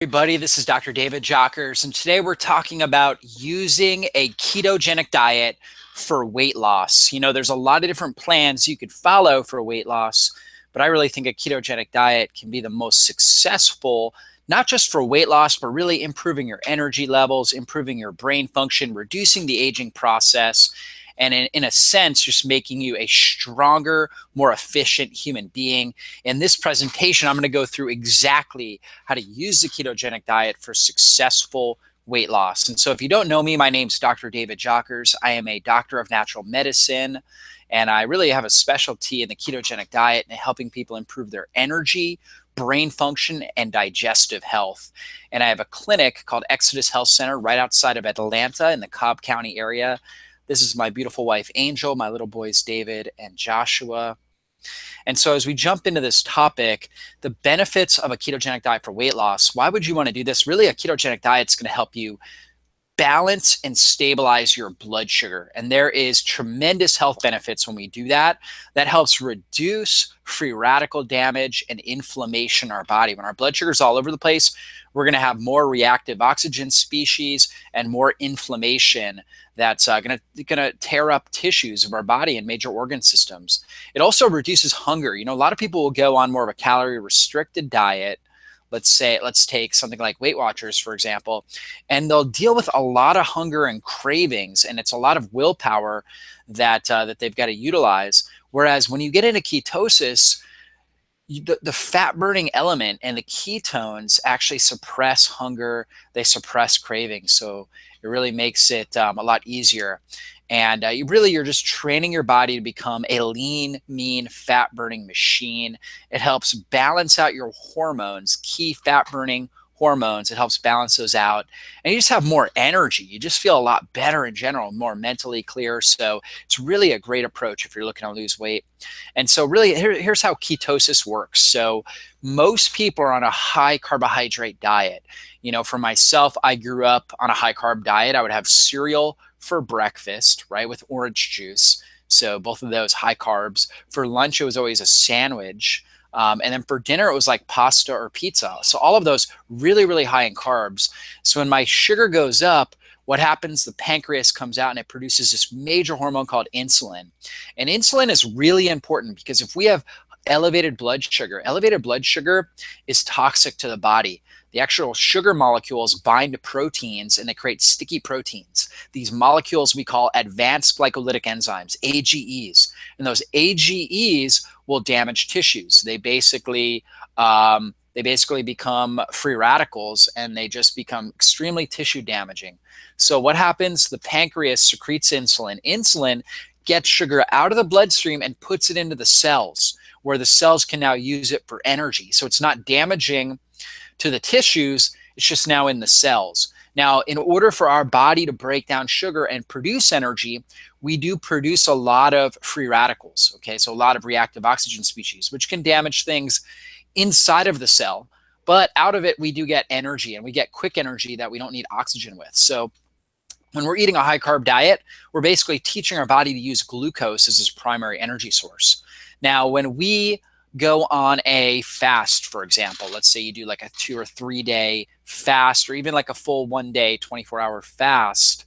Everybody, this is Dr. David Jockers, and today we're talking about using a ketogenic diet for weight loss. There's a lot of different plans you could follow for weight loss, but I really think a ketogenic diet can be the most successful, not just for weight loss, but really improving your energy levels, improving your brain function, reducing the aging process, and in a sense, just making you a stronger, more efficient human being. In this presentation, I'm going to go through exactly how to use the ketogenic diet for successful weight loss. And so if you don't know me, my name's Dr. David Jockers. I am a doctor of natural medicine, and I really have a specialty in the ketogenic diet and helping people improve their energy, brain function, and digestive health. And I have a clinic called Exodus Health Center right outside of Atlanta in the Cobb County area. This is my beautiful wife, Angel, my little boys, David and Joshua. And so as we jump into this topic, the benefits of a ketogenic diet for weight loss, why would you want to do this? Really, a ketogenic diet is going to help you balance and stabilize your blood sugar. And there is tremendous health benefits when we do that. That helps reduce free radical damage and inflammation in our body. When our blood sugar is all over the place, we're going to have more reactive oxygen species and more inflammation that's going to tear up tissues of our body and major organ systems. It also reduces hunger. A lot of people will go on more of a calorie restricted diet. Let's take something like Weight Watchers, for example, and they'll deal with a lot of hunger and cravings, and it's a lot of willpower that they've got to utilize. Whereas when you get into ketosis, the fat burning element and the ketones actually suppress hunger, they suppress cravings. So it really makes it a lot easier. And you're just training your body to become a lean, mean, fat burning machine. It helps balance out your hormones, key fat burning hormones. It helps balance those out. And you just have more energy. You just feel a lot better in general, more mentally clear. So it's really a great approach if you're looking to lose weight. And so really, here's how ketosis works. So most people are on a high carbohydrate diet. For myself, I grew up on a high carb diet. I would have cereal for breakfast, right, with orange juice. So both of those high carbs. For lunch, it was always a sandwich. And then for dinner, it was like pasta or pizza. So all of those really, really high in carbs. So when my sugar goes up, what happens? The pancreas comes out and it produces this major hormone called insulin. And insulin is really important because if we have elevated blood sugar is toxic to the body. The actual sugar molecules bind to proteins and they create sticky proteins. These molecules we call advanced glycolytic enzymes, AGEs. And those AGEs will damage tissues. They basically become free radicals and they just become extremely tissue damaging. So what happens? The pancreas secretes insulin. Insulin gets sugar out of the bloodstream and puts it into the cells, where the cells can now use it for energy. So it's not damaging to the tissues, it's just now in the cells. Now, in order for our body to break down sugar and produce energy, we do produce a lot of free radicals, okay? So a lot of reactive oxygen species, which can damage things inside of the cell, but out of it, we do get energy, and we get quick energy that we don't need oxygen with. So when we're eating a high carb diet, we're basically teaching our body to use glucose as its primary energy source. Now, when we go on a fast, for example, let's say you do like a 2 or 3 day fast, or even like a full 1 day, 24-hour fast,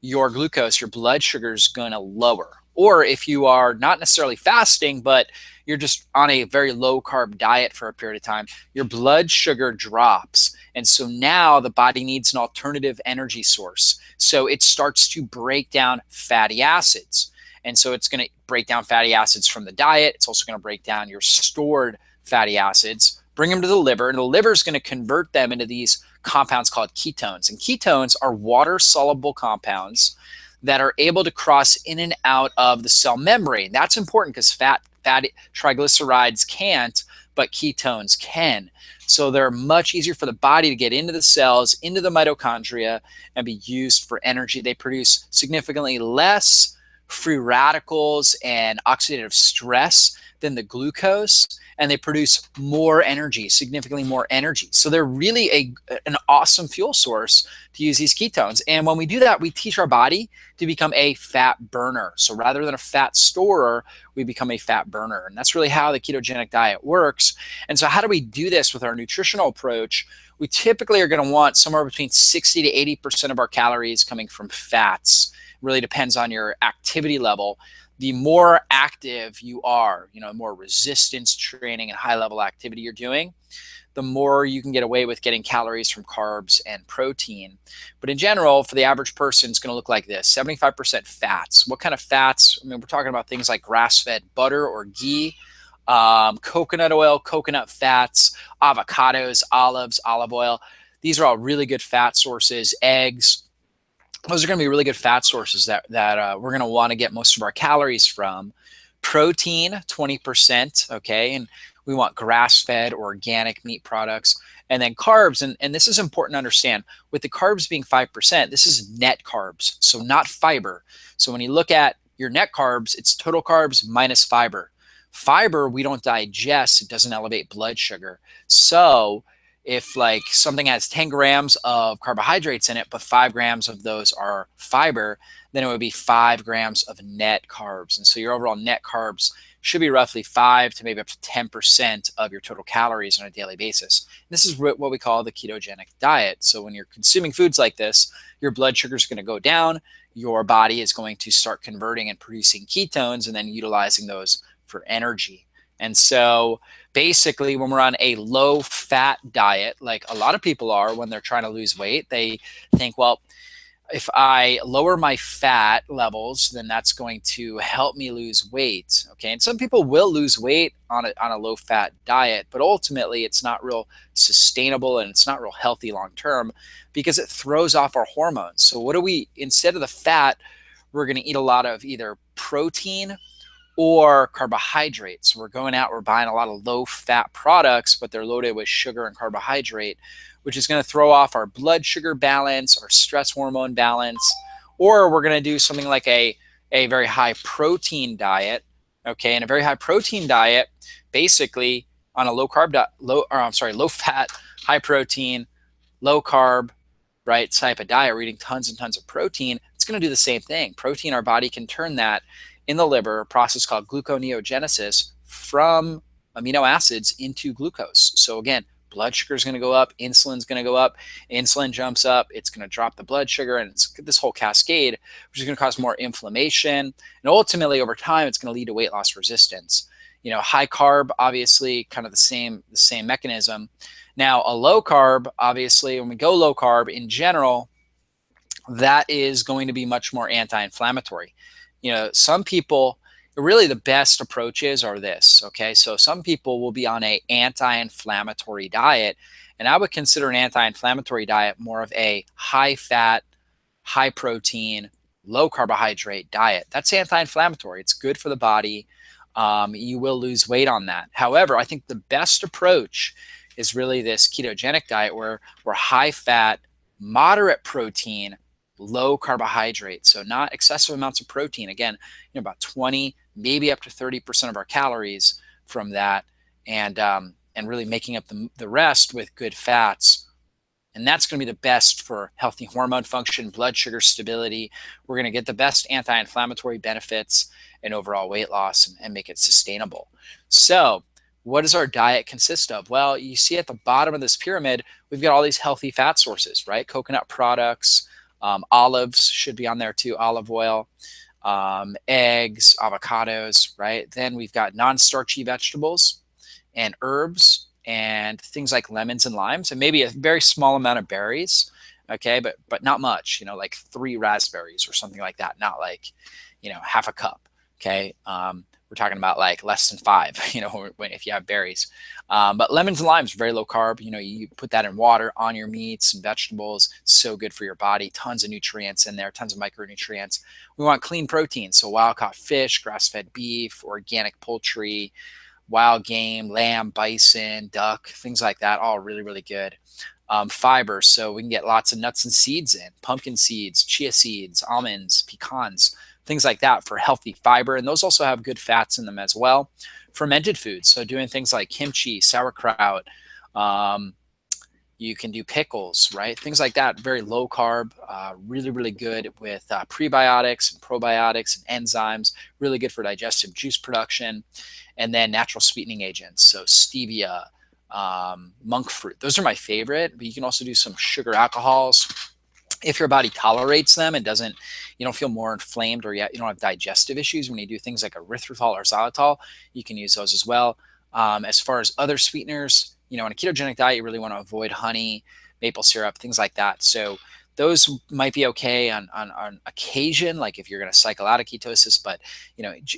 your glucose, your blood sugar is going to lower. Or if you are not necessarily fasting, but you're just on a very low carb diet for a period of time, your blood sugar drops. And so now the body needs an alternative energy source. So it starts to break down fatty acids. And so it's going to break down fatty acids from the diet. It's also going to break down your stored fatty acids, bring them to the liver, and the liver is going to convert them into these compounds called ketones. And ketones are water-soluble compounds that are able to cross in and out of the cell membrane. That's important because fatty triglycerides can't, but ketones can. So they're much easier for the body to get into the cells, into the mitochondria, and be used for energy. They produce significantly less free radicals and oxidative stress than the glucose, and they produce more energy, significantly more energy. So they're really an awesome fuel source to use these ketones. And when we do that, we teach our body to become a fat burner. So rather than a fat storer, we become a fat burner. And that's really how the ketogenic diet works. And so how do we do this with our nutritional approach? We typically are going to want somewhere between 60 to 80% of our calories coming from fats. It really depends on your activity level. The more active you are, more resistance training and high level activity you're doing, the more you can get away with getting calories from carbs and protein. But in general, for the average person, it's going to look like this: 75% fats. What kind of fats? I mean, we're talking about things like grass-fed butter or ghee, coconut oil, coconut fats, avocados, olives, olive oil. These are all really good fat sources. Eggs. Those are going to be really good fat sources that we're going to want to get most of our calories from. Protein, 20%, okay? And we want grass-fed organic meat products. And then carbs, and this is important to understand, with the carbs being 5%, this is net carbs, so not fiber. So when you look at your net carbs, it's total carbs minus fiber. Fiber, we don't digest, it doesn't elevate blood sugar. So if like something has 10 grams of carbohydrates in it, but 5 grams of those are fiber, then it would be 5 grams of net carbs. And so your overall net carbs should be roughly 5 to maybe up to 10% of your total calories on a daily basis. And this is what we call the ketogenic diet. So when you're consuming foods like this, your blood sugar is going to go down, your body is going to start converting and producing ketones and then utilizing those for energy. And so basically, when we're on a low fat diet, like a lot of people are when they're trying to lose weight, they think, well, if I lower my fat levels, then that's going to help me lose weight. Okay. And some people will lose weight on a low fat diet, but ultimately it's not real sustainable and it's not real healthy long term because it throws off our hormones. So what do we, instead of the fat, we're going to eat a lot of either protein or carbohydrates. We're going out, we're buying a lot of low fat products, but they're loaded with sugar and carbohydrate, which is going to throw off our blood sugar balance, our stress hormone balance. Or we're going to do something like a very high protein diet. Okay. And a very high protein diet, basically on a low fat, high protein, low carb, right, type of diet, we're eating tons and tons of protein. It's going to do the same thing. Protein, our body can turn that in the liver, a process called gluconeogenesis, from amino acids into glucose. So again, blood sugar is going to go up, insulin is going to go up, insulin jumps up, it's going to drop the blood sugar, and it's this whole cascade, which is going to cause more inflammation. And ultimately, over time, it's going to lead to weight loss resistance. High carb, obviously, kind of the same mechanism. Now, a low carb, obviously, when we go low carb in general, that is going to be much more anti-inflammatory. Some people, really the best approaches are this, okay? So some people will be on a anti-inflammatory diet, and I would consider an anti-inflammatory diet more of a high fat, high protein, low carbohydrate diet. That's anti-inflammatory. It's good for the body. You will lose weight on that. However, I think the best approach is really this ketogenic diet where we're high fat, moderate protein, low carbohydrate, so not excessive amounts of protein. Again, about 20, maybe up to 30% of our calories from that, and really making up the rest with good fats. And that's going to be the best for healthy hormone function, blood sugar stability. We're going to get the best anti-inflammatory benefits and overall weight loss and make it sustainable. So what does our diet consist of? Well, you see at the bottom of this pyramid, we've got all these healthy fat sources, right? Coconut products, olives should be on there too, olive oil, eggs, avocados, right? Then we've got non-starchy vegetables and herbs and things like lemons and limes, and maybe a very small amount of berries, okay? But not much, like 3 raspberries or something like that, not like, half a cup, okay? We're talking about like less than 5, if you have berries. But lemons and limes are very low carb. You put that in water on your meats and vegetables. So good for your body. Tons of nutrients in there, tons of micronutrients. We want clean protein. So wild caught fish, grass-fed beef, organic poultry, wild game, lamb, bison, duck, things like that. All really, really good. Fiber. So we can get lots of nuts and seeds in, pumpkin seeds, chia seeds, almonds, pecans, things like that for healthy fiber. And those also have good fats in them as well. fermented foods. So doing things like kimchi, sauerkraut, um, you can do pickles, right? Things like that. Very low carb, really, really good with prebiotics and probiotics and enzymes, really good for digestive juice production. And then natural sweetening agents. So stevia, monk fruit. Those are my favorite, but you can also do some sugar alcohols. If your body tolerates them and doesn't, you don't feel more inflamed or yet you don't have digestive issues when you do things like erythritol or xylitol, you can use those as well. As far as other sweeteners, in a ketogenic diet, you really want to avoid honey, maple syrup, things like that. So those might be okay on occasion, like if you're going to cycle out of ketosis, but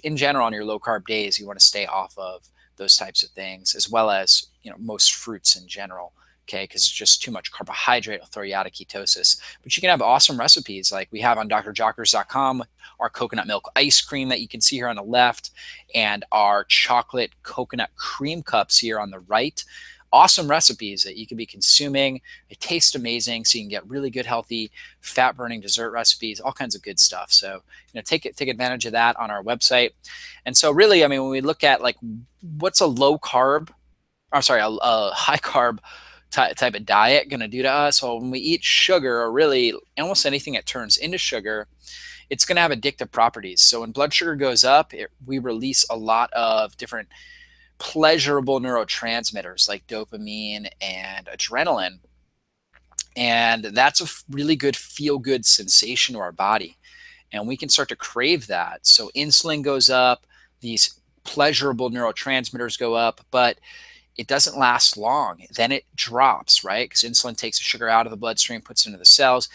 in general, on your low carb days, you want to stay off of those types of things, as well as most fruits in general. Okay, because it's just too much carbohydrate will throw you out of ketosis. But you can have awesome recipes like we have on drjockers.com, our coconut milk ice cream that you can see here on the left, and our chocolate coconut cream cups here on the right. Awesome recipes that you can be consuming. They taste amazing, so you can get really good, healthy, fat-burning dessert recipes, all kinds of good stuff. So, take advantage of that on our website. And so, really, I mean, when we look at like what's a low carb, I'm sorry, a high carb type of diet going to do to us? Well, when we eat sugar, or really almost anything that turns into sugar, it's going to have addictive properties. So when blood sugar goes up, we release a lot of different pleasurable neurotransmitters like dopamine and adrenaline. And that's a really good feel-good sensation to our body. And we can start to crave that. So insulin goes up, these pleasurable neurotransmitters go up, but it doesn't last long. Then it drops, right? Because insulin takes the sugar out of the bloodstream, puts it into the cells.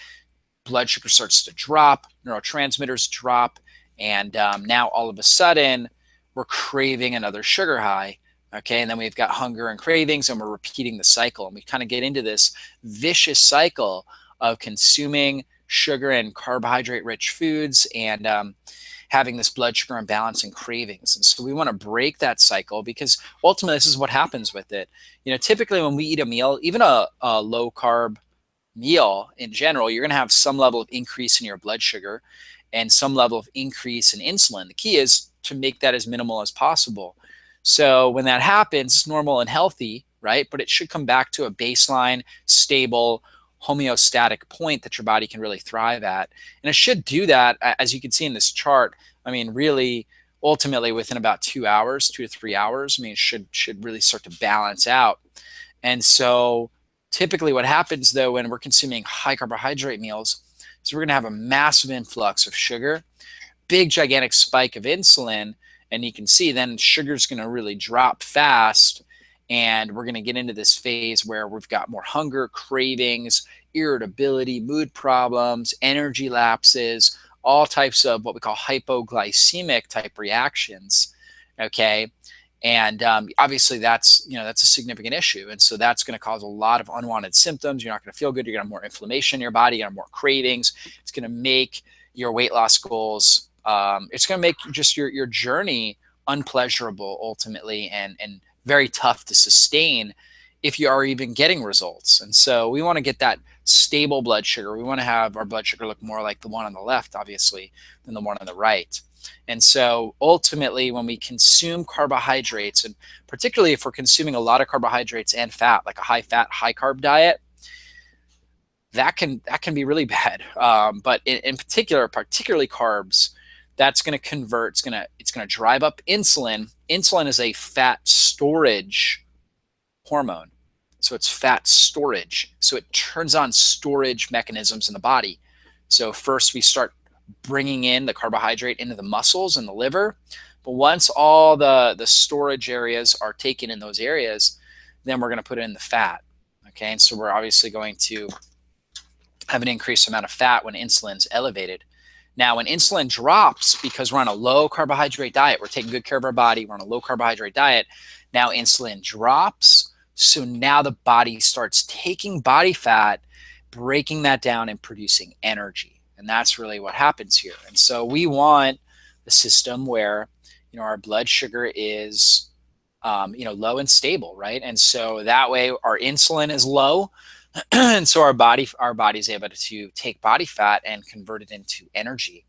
Blood sugar starts to drop, neurotransmitters drop, and now all of a sudden we're craving another sugar high. Okay, and then we've got hunger and cravings, and we're repeating the cycle. And we kind of get into this vicious cycle of consuming sugar and carbohydrate-rich foods and having this blood sugar imbalance and cravings. And so we want to break that cycle, because ultimately this is what happens with it. Typically when we eat a meal, even a low carb meal in general, you're going to have some level of increase in your blood sugar and some level of increase in insulin. The key is to make that as minimal as possible. So when that happens, it's normal and healthy, right? But it should come back to a baseline, stable, homeostatic point that your body can really thrive at. And it should do that, as you can see in this chart. I mean, really, ultimately within about 2 hours, 2 to 3 hours, I mean, it should really start to balance out. And so typically what happens though, when we're consuming high carbohydrate meals, is we're going to have a massive influx of sugar, big gigantic spike of insulin. And you can see then sugar's going to really drop fast. And we're going to get into this phase where we've got more hunger, cravings, irritability, mood problems, energy lapses, all types of what we call hypoglycemic type reactions. Okay. And obviously that's a significant issue. And so that's going to cause a lot of unwanted symptoms. You're not going to feel good. You're going to have more inflammation in your body. You're going to have more cravings. It's going to make your weight loss goals. It's going to make just your journey unpleasurable ultimately, and very tough to sustain if you are even getting results. And so we want to get that stable blood sugar. We want to have our blood sugar look more like the one on the left, obviously, than the one on the right. And so ultimately, when we consume carbohydrates, and particularly if we're consuming a lot of carbohydrates and fat, like a high fat, high carb diet, that can be really bad. But in particular, particularly carbs, that's going to convert. It's going to drive up insulin. Insulin is a fat storage hormone. So it's fat storage. So it turns on storage mechanisms in the body. So first we start bringing in the carbohydrate into the muscles and the liver. But once all the storage areas are taken in those areas, then we're going to put it in the fat. Okay. And so we're obviously going to have an increased amount of fat when insulin's elevated. Now, when insulin drops, because we're on a low carbohydrate diet, we're taking good care of our body, we're on a low carbohydrate diet, now insulin drops. So now the body starts taking body fat, breaking that down and producing energy. And that's really what happens here. And so we want a system where, our blood sugar is, low and stable, right? And so that way our insulin is low. And so our body's able to take body fat and convert it into energy.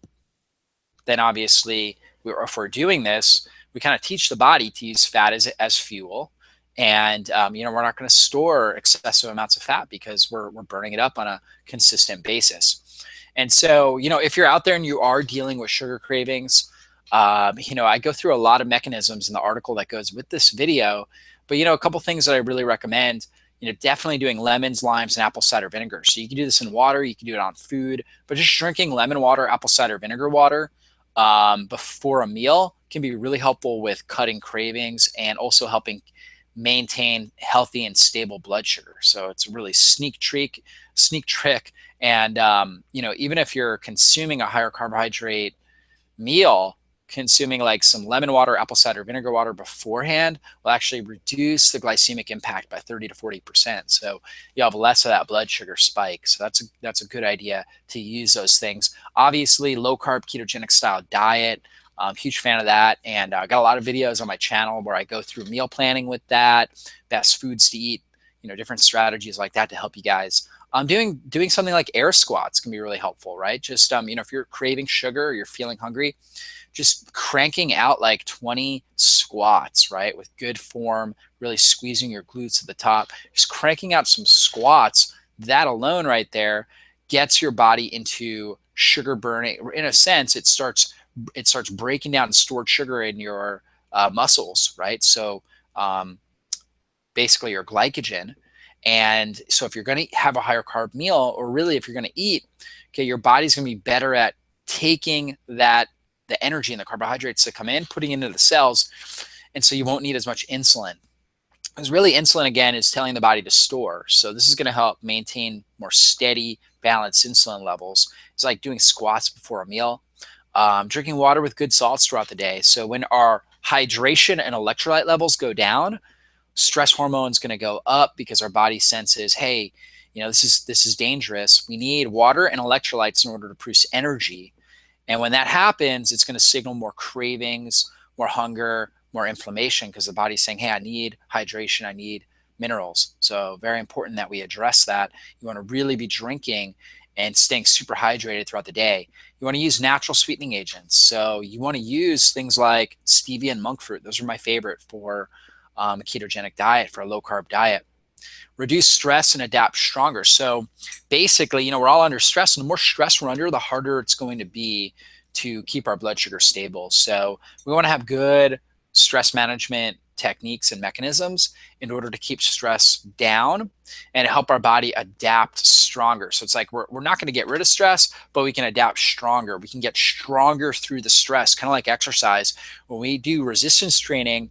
Then obviously, if we're doing this, we kind of teach the body to use fat as fuel. And, we're not going to store excessive amounts of fat because we're burning it up on a consistent basis. And so, if you're out there and you are dealing with sugar cravings, I go through a lot of mechanisms in the article that goes with this video. But, a couple things that I really recommend, definitely doing lemons, limes, and apple cider vinegar. So you can do this in water, you can do it on food, but just drinking lemon water, apple cider vinegar water before a meal can be really helpful with cutting cravings and also helping maintain healthy and stable blood sugar. So it's a really sneak trick. And, even if you're consuming a higher carbohydrate meal, consuming like some lemon water, apple cider vinegar water beforehand will actually reduce the glycemic impact by 30 to 40%. So you have less of that blood sugar spike. So that's a good idea to use those things. Obviously, low carb ketogenic style diet. Huge fan of that. And I got a lot of videos on my channel where I go through meal planning with that, best foods to eat, different strategies like that to help you guys. Doing something like air squats can be really helpful, right? Just, if you're craving sugar or you're feeling hungry, just cranking out like 20 squats, right? With good form, really squeezing your glutes at the top, just cranking out some squats. That alone right there gets your body into sugar burning. In a sense, it starts breaking down stored sugar in your muscles, right? So basically your glycogen. And so if you're going to have a higher carb meal, or really if you're going to eat, okay, your body's going to be better at taking the energy and the carbohydrates that come in, putting into the cells. And so you won't need as much insulin. Because really insulin, again, is telling the body to store. So this is going to help maintain more steady, balanced insulin levels. It's like doing squats before a meal. Drinking water with good salts throughout the day. So when our hydration and electrolyte levels go down, stress hormone's going to go up because our body senses, hey, this is dangerous. We need water and electrolytes in order to produce energy. And when that happens, it's going to signal more cravings, more hunger, more inflammation, because the body's saying, hey, I need hydration, I need minerals. So very important that we address that. You want to really be drinking and staying super hydrated throughout the day. You want to use natural sweetening agents. So you want to use things like stevia and monk fruit. Those are my favorite for a ketogenic diet, for a low carb diet. Reduce stress and adapt stronger. So basically, we're all under stress, and the more stress we're under, the harder it's going to be to keep our blood sugar stable. So we want to have good stress management techniques and mechanisms in order to keep stress down and help our body adapt stronger. So it's like we're not going to get rid of stress, but we can adapt stronger. We can get stronger through the stress, kind of like exercise. When we do resistance training,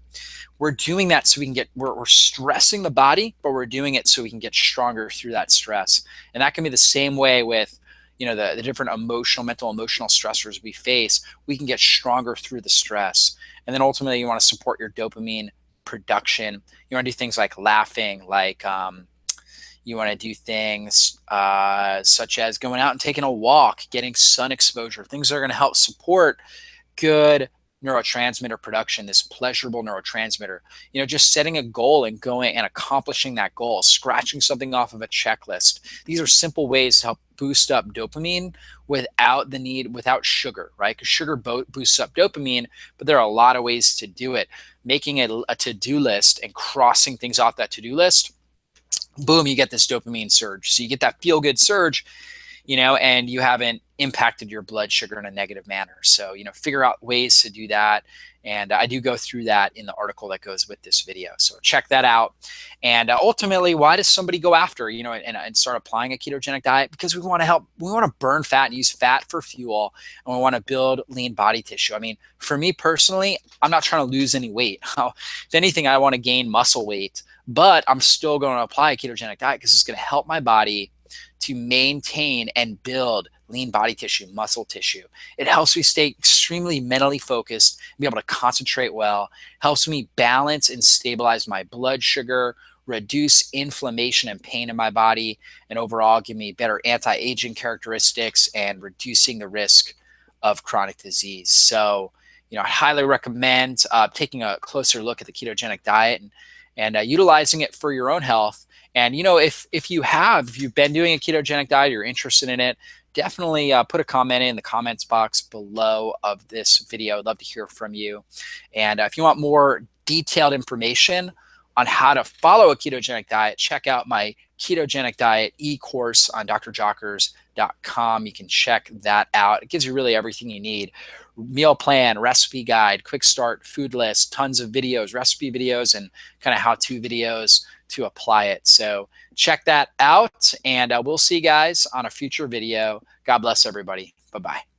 we're doing that so we can we're stressing the body, but we're doing it so we can get stronger through that stress. And that can be the same way with, the different mental, emotional stressors we face. We can get stronger through the stress. And then ultimately you want to support your dopamine production. You want to do things like laughing, like, you want to do things such as going out and taking a walk, getting sun exposure, things that are going to help support good neurotransmitter production, this pleasurable neurotransmitter. Just setting a goal and going and accomplishing that goal, scratching something off of a checklist. These are simple ways to help boost up dopamine without sugar, right? Because sugar boosts up dopamine, but there are a lot of ways to do it. Making it a to-do list and crossing things off that to-do list, boom, you get this dopamine surge. So you get that feel-good surge, and you haven't impacted your blood sugar in a negative manner. So, figure out ways to do that. And I do go through that in the article that goes with this video. So check that out. And ultimately, why does somebody go after, and start applying a ketogenic diet? Because we want to burn fat and use fat for fuel. And we want to build lean body tissue. I mean, for me personally, I'm not trying to lose any weight. If anything, I want to gain muscle weight, but I'm still going to apply a ketogenic diet because it's going to help my body to maintain and build lean body tissue, muscle tissue. It helps me stay extremely mentally focused, be able to concentrate well, helps me balance and stabilize my blood sugar, reduce inflammation and pain in my body, and overall give me better anti-aging characteristics and reducing the risk of chronic disease. So, I highly recommend taking a closer look at the ketogenic diet and utilizing it for your own health. And, if you've been doing a ketogenic diet, you're interested in it, definitely put a comment in the comments box below of this video. I'd love to hear from you. And if you want more detailed information on how to follow a ketogenic diet, check out my ketogenic diet e-course on drjockers.com. You can check that out. It gives you really everything you need: meal plan, recipe guide, quick start, food list, tons of videos, recipe videos, and kind of how-to videos to apply it. So check that out, and we'll see you guys on a future video. God bless everybody. Bye-bye.